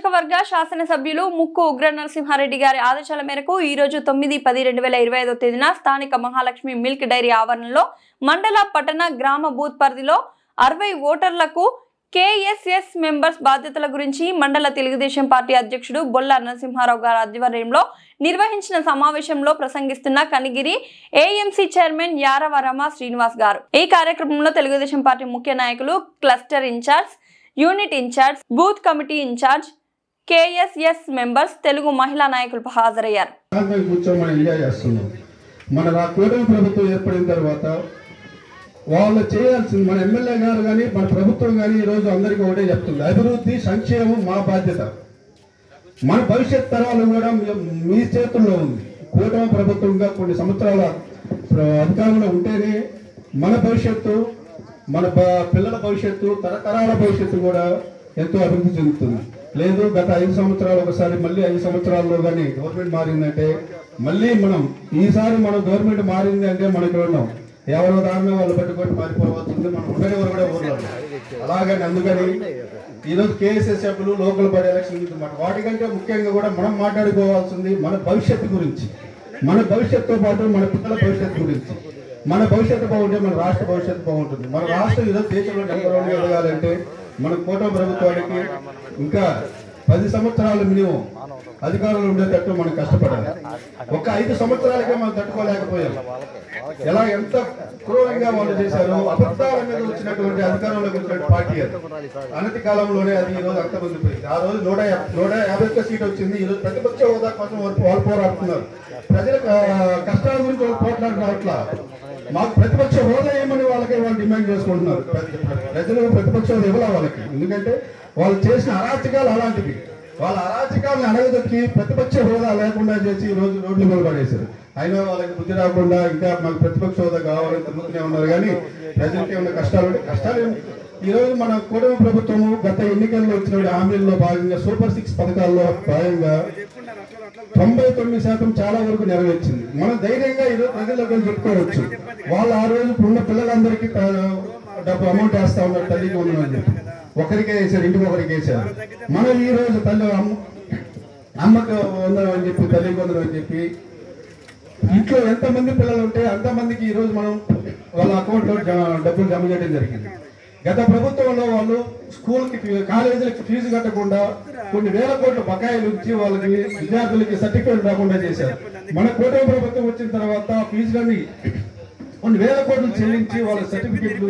నియోజకవర్గ శాసనసభ్యులు ముక్కు ఉగ్ర నరసింహారెడ్డి గారి ఆదేశాల మేరకు ఈ రోజు 9/10/2025 తేదీన స్థానిక మహాలక్ష్మి మిల్క్ డైరీ ఆవరణలో మండల పట్టణ గ్రామ బూత్ పరిధిలో 60 ఓటర్లకు కేఎస్ఎస్ మెంబర్స్ బాధ్యతల గురించి మండల తెలుగుదేశం పార్టీ అధ్యక్షుడు బొల్ల నరసింహారావు గారి ఆధ్వర్యంలో నిర్వహించిన సమావేశంలో ప్రసంగిస్తున్న కనిగిరి ఏఎంసీ చైర్మన్ యారవ రమ శ్రీనివాస్ గారు. ఈ కార్యక్రమంలో తెలుగుదేశం పార్టీ ముఖ్య నాయకులు, cluster incharge, unit incharge, booth committee incharge, KSS members, Telugu Mahila నాయకులు హాజరయ్యారు. వాళ్ళు చేయాల్సింది మన ఎమ్మెల్యే గారు కానీ మన ప్రభుత్వం కానీ ఈరోజు అందరికీ ఒకటే చెప్తుంది, అభివృద్ధి సంక్షేమం మా బాధ్యత. మన భవిష్యత్ తరాలు కూడా మీ చేతుల్లో ఉంది. కూటమి ప్రభుత్వంగా కొన్ని సంవత్సరాల అధికారంలో ఉంటేనే మన భవిష్యత్తు, మన పిల్లల భవిష్యత్తు, తరతరాల భవిష్యత్తు కూడా ఎంతో అభివృద్ధి చెందుతుంది. లేదు గత 5 సంవత్సరాలు ఒకసారి మళ్ళీ 5 సంవత్సరాల్లో కానీ గవర్నమెంట్ మారిందంటే మళ్ళీ ఈసారి మనం గవర్నమెంట్ మారింది అంటే మనకి ఉన్నాం ఎవరో దారిలో వాళ్ళు పట్టుకొని మారిపోవచ్చుంది. మనం ఉండేవారు కూడా ఊర్లో అలాగని అందుకని ఈరోజు కేఎస్ఎస్ సభ్యులు లోకల్ బాడీ ఎలక్షన్ మాట వాటికంటే ముఖ్యంగా కూడా మనం మాట్లాడుకోవాల్సింది మన భవిష్యత్తు గురించి, మన భవిష్యత్తుతో పాటు మన పిల్లల భవిష్యత్తు గురించి. మన భవిష్యత్తు బాగుంటే మన రాష్ట్ర భవిష్యత్తు బాగుంటుంది. మన రాష్ట్రం ఈరోజు దేశంలో నెంబర్ 1 ఎదగాలంటే మన కూటమి ప్రభుత్వానికి ఇంకా 10 సంవత్సరాలు మినిమం అధికారంలో ఉండేటట్టు మనం కష్టపడాలి. ఒక 5 సంవత్సరాలకే మనం తట్టుకోలేకపోయాం. ఎలా ఎంత క్రూరంగా వాళ్ళు చేశారో, అబద్ధాల మీద వచ్చినటువంటి అధికారంలోకి వచ్చినటువంటి పార్టీ అది. అనతి కాలంలోనే అది ఈ రోజు అంతమందిపోయింది. ఆ రోజు 151 సీట్ వచ్చింది. ఈ రోజు ప్రతిపక్ష హోదా కోసం వాళ్ళు పోరాడుతున్నారు. ప్రజల కష్టాల గురించి వాళ్ళు పోట్లాడుతున్నారు. అట్లా మాకు ప్రతిపక్ష హోదా ఏమని వాళ్ళు డిమాండ్ చేసుకుంటున్నారు. ప్రజలకు ప్రతిపక్ష హోదా ఇవ్వాలి వాళ్ళకి. ఎందుకంటే వాళ్ళు చేసిన అరాచకాలు అలాంటివి. వాళ్ళ అరాచకాలను అడగదొక్కి ప్రతిపక్ష హోదా లేకుండా చేసి ఈ రోజు రోడ్ల మీద పడేశారు. అయినా వాళ్ళకి బుద్ధి రాకుండా ఇంకా మాకు ప్రతిపక్ష హోదా కావాలని తిరుగుతూనే ఉన్నారు. కానీ ప్రజలకి ఉన్న కష్టాలు ఈ రోజు మన కూటమి ప్రభుత్వము గత ఎన్నికల్లో వచ్చిన హామీల్లో భాగంగా సూపర్ 6 పథకాల్లో భాగంగా 99% చాలా వరకు నెరవేర్చింది. మనం ధైర్యంగా ఈరోజు ప్రజలకు చెప్పుకోవచ్చు. వాళ్ళు ఆ రోజు ఉన్న పిల్లలందరికీ డబ్బు అమౌంట్ వేస్తా ఉన్నారు తల్లికి ఉందని చెప్పి ఒకరికే వేసారు, ఇంటికి ఒకరికి వేసారు. మనం ఈ రోజు తల్లి అమ్మకు వందనం అని చెప్పి, తల్లికి వందనం అని చెప్పి ఇంట్లో ఎంతమంది పిల్లలు ఉంటే అంతమందికి ఈ రోజు మనం వాళ్ళ అకౌంట్లో డబ్బులు జమ చేయడం జరిగింది. గత ప్రభుత్వంలో వాళ్ళు స్కూల్కి కాలేజీలకి ఫీజు కట్టకుండా కొన్ని వేల కోట్ల బకాయిలు ఇచ్చి వాళ్ళకి విద్యార్థులకి సర్టిఫికేట్ రాకుండా చేశారు. మన కూటమి ప్రభుత్వం వచ్చిన తర్వాత ఫీజులన్నీ కొన్ని వేల కోట్లు చెల్లించి వాళ్ళ సర్టిఫికెట్లు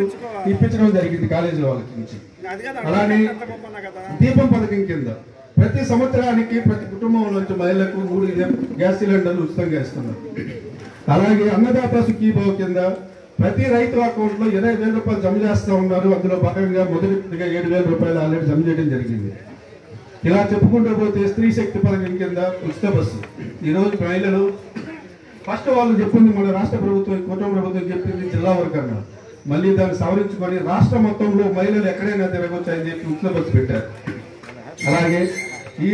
ఇప్పించడం జరిగింది కాలేజీ వాళ్ళకి నుంచి. అలానే దీపం పథకం కింద ప్రతి సంవత్సరానికి ప్రతి కుటుంబం నుంచి మహిళలకు 3 గ్యాస్ సిలిండర్లు ఉచితంగా ఇస్తున్నారు. అలాగే అన్నదాత సుఖీభావ కింద ప్రతి రైతు అకౌంట్ లో 20,000 రూపాయలు జమ చేస్తూ ఉన్నారు. అందులో భాగంగా మొదటిగా 7,000 రూపాయలు ఆల్రెడీ జమ చేయడం జరిగింది. ఇలా చెప్పుకుంటూ పోతే స్త్రీ శక్తి పథకం కింద ఉచిత బస్సు. ఈరోజు మహిళలు ఫస్ట్ వాళ్ళు చెప్పింది మన రాష్ట్ర ప్రభుత్వం, కూటమి ప్రభుత్వం చెప్పింది జిల్లా వరకు అన్నారు. మళ్ళీ దాన్ని సవరించుకొని రాష్ట్ర మొత్తంలో మహిళలు ఎక్కడైనా తిరగవచ్చు అని చెప్పి ఉచిత బస్సు పెట్టారు. అలాగే ఈ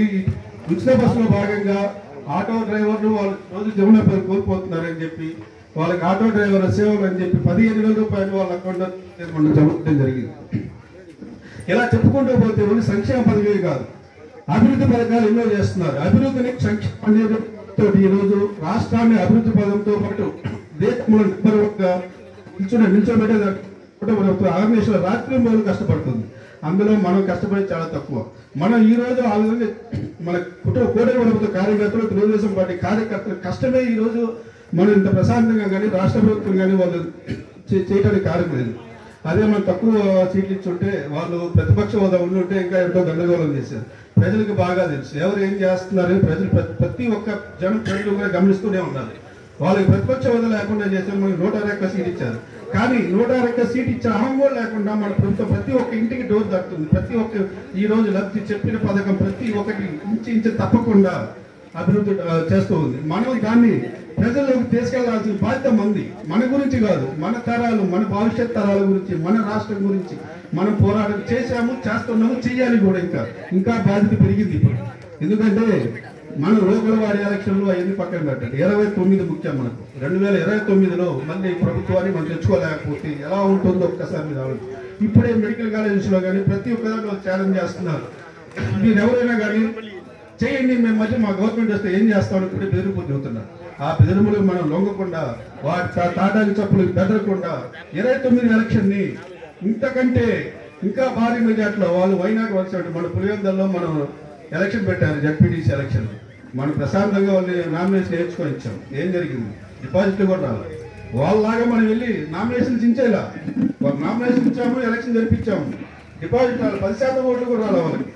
ఉచిత బస్సులో భాగంగా ఆటో డ్రైవర్లు వాళ్ళు రోజు జీవన కోల్పోతున్నారని చెప్పి వాళ్ళకి ఆటో డ్రైవర్ల సేవలు అని చెప్పి 15,000 రూపాయలు వాళ్ళ అకౌంట్లో జమ చేయడం జరిగింది. ఇలా చెప్పుకుంటూ పోతే ఓన్లీ సంక్షేమ పథకమే కాదు, అభివృద్ధి పథకాలు ఎన్నో చేస్తున్నారు. అభివృద్ధిని సంక్షేమ తోటి ఈ రోజు రాష్ట్రాన్ని అభివృద్ధి పదంతో పాటు దేశంలో నిల్చోబెట్టే ఆర్గనైజేషన్ రాత్రి మూడు కష్టపడుతుంది. అందులో మనం కష్టపడి చాలా తక్కువ. మనం ఈ రోజు ఆ విధంగా మన కూటమి ప్రభుత్వ కార్యకర్తలు, తెలుగుదేశం పార్టీ కార్యకర్తలు కష్టమే ఈ రోజు మనం ఇంత ప్రశాంతంగా కానీ రాష్ట్ర ప్రభుత్వం కానీ వాళ్ళు చేయడానికి కారణం లేదు. అదే మనం తక్కువ సీట్లు ఇచ్చుంటే వాళ్ళు ప్రతిపక్ష హోదా ఉండుంటే ఇంకా ఎంతో గందరగోళం చేశారు. ప్రజలకు బాగా తెలుసు ఎవరు ఏం చేస్తున్నారు. ప్రజలు ప్రతి ఒక్క ప్రజలు కూడా గమనిస్తూనే ఉన్నారు. వాళ్ళకి ప్రతిపక్ష హోదా లేకుండా చేస్తే మనకి 161 సీట్ ఇచ్చారు. కానీ 161 సీట్ ఇచ్చిన అహం కూడా లేకుండా మన ప్రభుత్వం ప్రతి ఒక్క ఇంటికి డోర్ దక్కుతుంది. ప్రతి ఒక్క ఈ రోజు లబ్ధి చెప్పిన పథకం ప్రతి ఒక్కటి ఇంచి తప్పకుండా అభివృద్ధి చేస్తూ ఉంది. మనం దాన్ని ప్రజల్లోకి తీసుకెళ్లాల్సిన బాధ్యత మంది. మన గురించి కాదు, మన తరాలు, మన భవిష్యత్ తరాల గురించి, మన రాష్ట్రం గురించి మనం పోరాటం చేశాము, చేస్తున్నాము, చెయ్యాలి కూడా. ఇంకా బాధ్యత పెరిగింది ఇప్పుడు. ఎందుకంటే మన లోకల్ వారి ఎలక్షన్లు అవన్నీ పక్కన పెట్టండి. 29 ముఖ్యం మనకు. 2029లో మళ్ళీ ప్రభుత్వాన్ని మనం తెచ్చుకోలేకపోతే ఎలా ఉంటుందో ఒక్కసారి మీరు ఆలోచించండి. ఇప్పుడే మెడికల్ కాలేజెస్లో కానీ ప్రతి ఒక్క దాంట్లో ఛాలెంజ్ చేస్తున్నారు. మీరు ఎవరైనా కానీ చేయండి, మేము మళ్ళీ మా గవర్నమెంట్ వస్తే ఏం చేస్తామని ఇప్పుడే బెదిరిపోయి చెబుతున్నారు. ఆ బెదిరింపులకు మనం లొంగకుండా, వాటి తాటాకి చప్పులు బెదరకుండా 29 ఎలక్షన్ని ఇంతకంటే ఇంకా భారీ మెజార్టీలో వాళ్ళు వైనాగ్ వచ్చినట్టు మన పులివెందులలో మనం ఎలక్షన్ పెట్టారు, జడ్పీటీసీ ఎలక్షన్. మనం ప్రశాంతంగా వాళ్ళు నామినేషన్ వేయించుకొని ఇచ్చాం. ఏం జరిగింది? డిపాజిట్లు కూడా రావాలి. వాళ్ళలాగా మనం వెళ్ళి నామినేషన్ చించేలా వాళ్ళు నామినేషన్ ఇచ్చాము, ఎలక్షన్ జరిపించాము, డిపాజిట్ రావాలి, 10% ఓట్లు కూడా రావాలి వాళ్ళకి.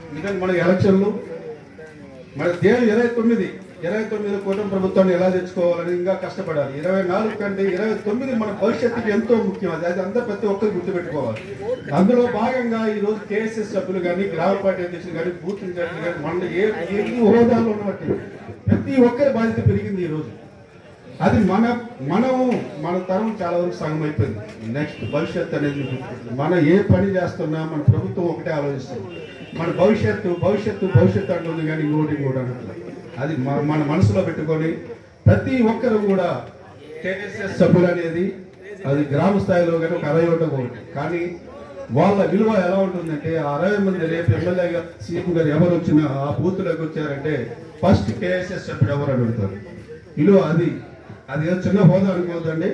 ఎందుకంటే మనకి ఎలక్షన్లు మన దేని 29 కూటమి ప్రభుత్వాన్ని ఎలా తెచ్చుకోవాలని ఇంకా కష్టపడాలి. 24 కంటే 29 మన భవిష్యత్తుకి ఎంతో ముఖ్యం. అది అందరూ ప్రతి ఒక్కరు గుర్తుపెట్టుకోవాలి. అందులో భాగంగా ఈ రోజు కేఎస్ఎస్ సభ్యులు కానీ, గ్రామ పార్టీ అధ్యక్షులు కానీ, బూత్ ఇన్ఛార్జీలు కానీ, మన ఏ హోదాలో ఉన్నట్టు ప్రతి ఒక్కరి బాధ్యత పెరిగింది ఈ రోజు. అది మన తరం చాలా వరకు సగం అయిపోయింది. నెక్స్ట్ భవిష్యత్తు అనేది మన ఏ పని చేస్తున్నా మన ప్రభుత్వం ఒకటే ఆలోచిస్తుంది. మన భవిష్యత్తు అంటుంది కానీ ఇంకోటి అంటుంది. అది మన మనసులో పెట్టుకొని ప్రతి ఒక్కరు కూడా కేఎస్ఎస్ సభ్యులు అనేది అది గ్రామ స్థాయిలో కానీ ఒక 60 ఒకటి, కానీ వాళ్ళ విలువ ఎలా ఉంటుందంటే 60 మంది రేపు ఎమ్మెల్యే గారు, సీఎం గారు ఎవరు వచ్చినా ఆ బూత్లోకి వచ్చారంటే ఫస్ట్ కేఎస్ఎస్ సభ్యుడు ఎవరు అడుగుతారు. విలువ అది ఏదో చిన్న హోదా అనుకోవద్దండి.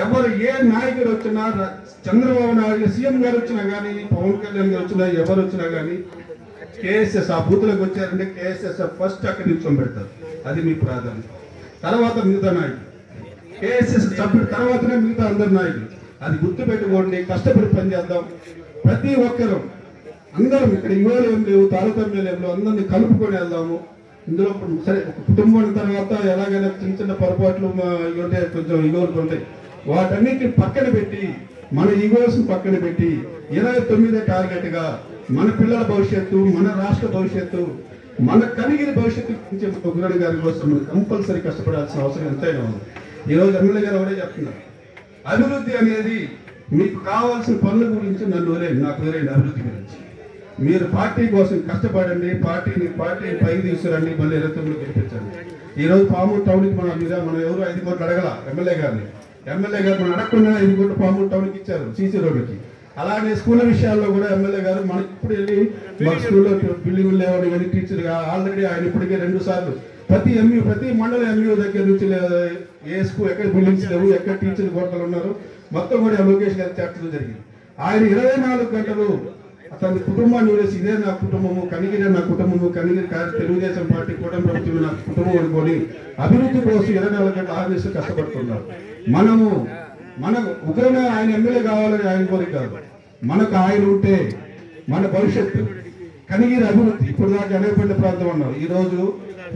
ఎవరు ఏ నాయకుడు వచ్చినా, చంద్రబాబు నాయుడు సీఎం గారు వచ్చినా కానీ, పవన్ కళ్యాణ్ గారు వచ్చినా, ఎవరు వచ్చినా కానీ కేఎస్ఎస్ ఆ బూత్లోకి వచ్చారంటే కేఎస్ఎస్ ఫస్ట్ అక్కడ నిల్చొని పెడతారు. అది మీ ప్రాధాన్యత. తర్వాత మిగతా నాయకులు, కేఎస్ఎస్ సభ్యుడు తర్వాతనే మిగతా అందరు నాయకులు. అది గుర్తు పెట్టుకోండి. కష్టపడి పనిచేద్దాం. ప్రతి ఒక్కరూ అందరం ఇక్కడ ఇవాళ ఏం లేవు, తారతమ్యాలు ఏం లేవు, అందరినీ కలుపుకొని వెళ్దాము. ఇందులో సరే కుటుంబం తర్వాత ఎలాగైనా చిన్న పొరపాట్లు ఉంటే కొంచెం ఈగోలు ఉంటాయి. వాటన్నిటిని పక్కన పెట్టి మన ఈగోస్ పక్కన పెట్టి 29 టార్గెట్ గా మన పిల్లల భవిష్యత్తు, మన రాష్ట్ర భవిష్యత్తు, మన కనిగిరి భవిష్యత్తు గురించి ఉగ్రణ గారి కోసం కంపల్సరీ కష్టపడాల్సిన అవసరం ఎంతైనా ఉంది. ఈ రోజు ఎమ్మెల్యే గారు ఎవరే చెప్తున్నారు, అభివృద్ధి అనేది మీకు కావాల్సిన పనుల గురించి నన్ను నాకు వదిలేండి. అభివృద్ధి గురించి మీరు పార్టీ కోసం కష్టపడండి, పార్టీని పైకి తీసుకురండి, మళ్ళీ 29 గెలిపించండి. ఈ రోజు పామూరు టౌన్ కి మనం ఎవరు 5 కోట్లు అడగల. ఎమ్మెల్యే గారు మనం అడగకుండా 5 కోట్లు పామూరు టౌన్ కి ఇచ్చారు, సీసీ రోడ్డుకి. అలానే స్కూల్ విషయాల్లో కూడా ఎమ్మెల్యే గారు మనకి ఇప్పుడు వెళ్ళి మా స్కూల్లో బిల్డింగ్ లేవని కానీ టీచర్ ఆల్రెడీ ఆయన ఇప్పటికే 2 సార్లు ప్రతి మండల ఎంఈఓ దగ్గర నుంచి ఏ స్కూల్ ఎక్కడ బిల్డింగ్స్ లేవు, ఎక్కడ టీచర్ కోటలు ఉన్నారు, మొత్తం కూడా లోకేష్ గారి చర్చలు జరిగింది. ఆయన 24 గంటలు తన కుటుంబాన్ని వదిలేసి ఇదే నా కుటుంబము, కనిగిరి నా కుటుంబము, కనిగిరి తెలుగుదేశం పార్టీ కూటమి ప్రభుత్వం నా కుటుంబం అనుకొని అభివృద్ధి కోసం 24 గంటలు ఆఫీసు కష్టపడుతున్నారు. మన ఉగ్రమే ఆయన ఎమ్మెల్యే కావాలని ఆయన కోరిక కాదు. మనకు ఆయన ఉంటే మన భవిష్యత్తు కనిగిరి అభివృద్ధి. ఇప్పుడు దాకా అనేపల్లి ప్రాంతం అన్నారు. ఈ రోజు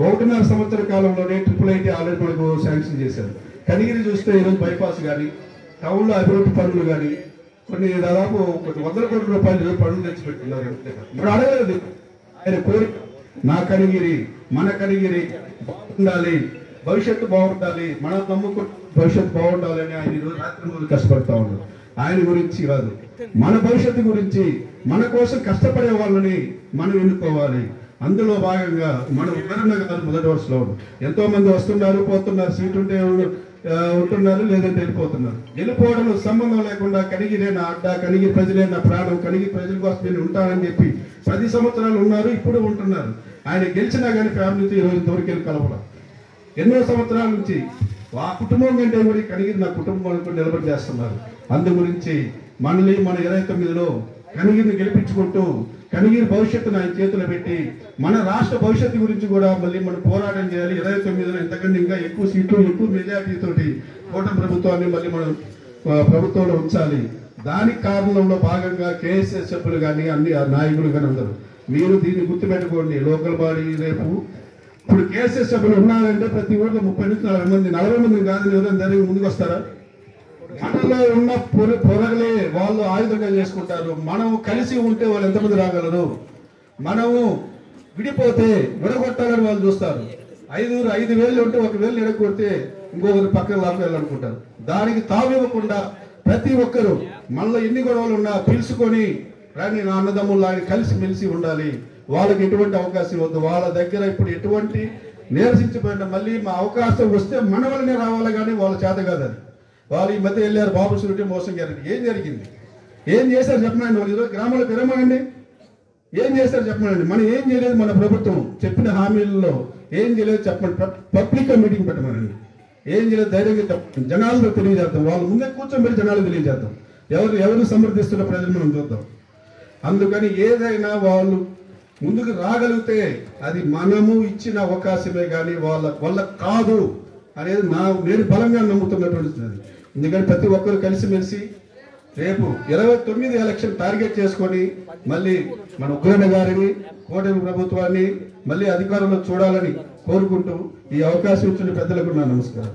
1.5 సంవత్సర కాలంలోనే IIIT ఆల్రెడీ మనకు శాంక్షన్ చేశారు. కనిగిరి చూస్తే ఈరోజు బైపాస్ కానీ, టౌన్లో అభివృద్ధి పనులు కానీ కొన్ని దాదాపు 100 కోట్ల రూపాయలు పనులు తెచ్చిపెట్టుకున్నారు. ఇప్పుడు అడగలేదు. ఆయన కోరిక నా కనిగిరి, మన కనిగిరి బాగుండాలి, భవిష్యత్తు బాగుండాలి, మన నమ్ముకు భవిష్యత్తు బాగుండాలి అని ఆయన ఈరోజు రాత్రి కష్టపడతా ఉన్నారు. ఆయన గురించి కాదు, మన భవిష్యత్తు గురించి, మన కోసం కష్టపడే వాళ్ళని మనం ఎన్నుకోవాలి. అందులో భాగంగా మన ఉగ్రన్న గారు మొదటి వరుసలో ఎంతో మంది వస్తున్నారు, పోతున్నారు, సీట్ ఉంటే ఉంటున్నారు, లేదంటే వెళ్ళిపోతున్నారు. వెళ్ళిపోవడంలో సంబంధం లేకుండా కనిగిరే నా అడ్డ, కనిగిరి ప్రజలే నా ప్రాణం, కనిగిరి ప్రజల కోసం నేను ఉంటానని చెప్పి 10 సంవత్సరాలు ఉన్నారు, ఇప్పుడు ఉంటున్నారు. ఆయన గెలిచినా కానీ ఫ్యామిలీతో ఈరోజు దొరికెళ్ళి కలవడం. ఎన్నో సంవత్సరాల నుంచి ఆ కుటుంబం కంటే కూడా కనిగిరి నా కుటుంబం అనుకుని నిలబడి చేస్తున్నారు. అందు గురించి మళ్ళీ మన 29లో కనిగిరిని గెలిపించుకుంటూ కనిగిరి భవిష్యత్తును ఆయన చేతులు పెట్టి మన రాష్ట్ర భవిష్యత్తు గురించి కూడా మళ్ళీ మనం పోరాటం చేయాలి. 29లో ఎంతకంటే ఇంకా ఎక్కువ సీట్లు, ఎక్కువ మెజార్టీతోటి కూటమి ప్రభుత్వాన్ని మళ్ళీ మనం ప్రభుత్వంలో ఉంచాలి. దానికి కారణంలో భాగంగా కేఎస్ఎస్ సభ్యులు కానీ, అన్ని నాయకులు కానీ అందరూ మీరు దీన్ని గుర్తుపెట్టుకోండి. లోకల్ బాడీ రేపు ఇప్పుడు కేఎస్ఎస్ సభ్యులు ఉన్నారంటే ప్రతి ఊళ్ళో 30 నుంచి 40 మంది, 40 మంది కాదు, ఎవరైనా జరిగి ముందుకు వస్తారా? మనలో ఉన్న పొరగలే వాళ్ళు ఆయుధంగా చేసుకుంటారు. మనం కలిసి ఉంటే వాళ్ళు ఎంతమంది రాగలరు? మనము విడిపోతే విడగొట్టాలని వాళ్ళు చూస్తారు. 5 వేలు ఉంటే 1 వేలు ఎడగొడితే ఇంకొకరు పక్కన లాక్కెళ్ళాలనుకుంటారు. దానికి తావివ్వకుండా ప్రతి ఒక్కరు మనలో ఎన్ని గొడవలు ఉన్నా పిలుచుకొని రాని నా అన్నదమ్ములు కలిసి మెలిసి ఉండాలి. వాళ్ళకి ఎటువంటి అవకాశం ఇవ్వద్దు. వాళ్ళ దగ్గర ఇప్పుడు ఎటువంటి నిరసించిపోయిన మళ్ళీ మా అవకాశం వస్తే మన వల్లనే రావాలి, కానీ వాళ్ళ చేత కాదు. అది వాళ్ళు ఈ మధ్య వెళ్ళారు, బాబు షూరిటీ మోసం గారికి. ఏం జరిగింది? ఏం చేశారు చెప్పండి. వాళ్ళు ఈరోజు గ్రామాలకు విరమనండి. ఏం చేస్తారు చెప్పండి. మనం ఏం చేయలేదు, మన ప్రభుత్వం చెప్పిన హామీలలో ఏం చేయలేదు చెప్పండి. పబ్లిక్ మీటింగ్ పెట్టమనండి. ఏం చేయలేదు ధైర్యంగా చెప్పండి. జనాలకు తెలియజేద్దాం. వాళ్ళు ముందే కూర్చోబెట్టి జనాలకు తెలియజేద్దాం. ఎవరు సమర్థిస్తున్న ప్రజలు మనం చూద్దాం. అందుకని ఏదైనా వాళ్ళు ముందుకు రాగలిగితే అది మనము ఇచ్చిన అవకాశమే కానీ వాళ్ళ కాదు అనేది నేను బలంగా నమ్ముతున్నటువంటిది. ఎందుకని ప్రతి ఒక్కరు కలిసిమెలిసి రేపు 29 ఎలక్షన్ టార్గెట్ చేసుకొని మళ్ళీ మన ఉగ్రన్న గారిని, కూటమి ప్రభుత్వాన్ని మళ్ళీ అధికారంలో చూడాలని కోరుకుంటూ ఈ అవకాశం ఇచ్చిన పెద్దలకు నా నమస్కారం.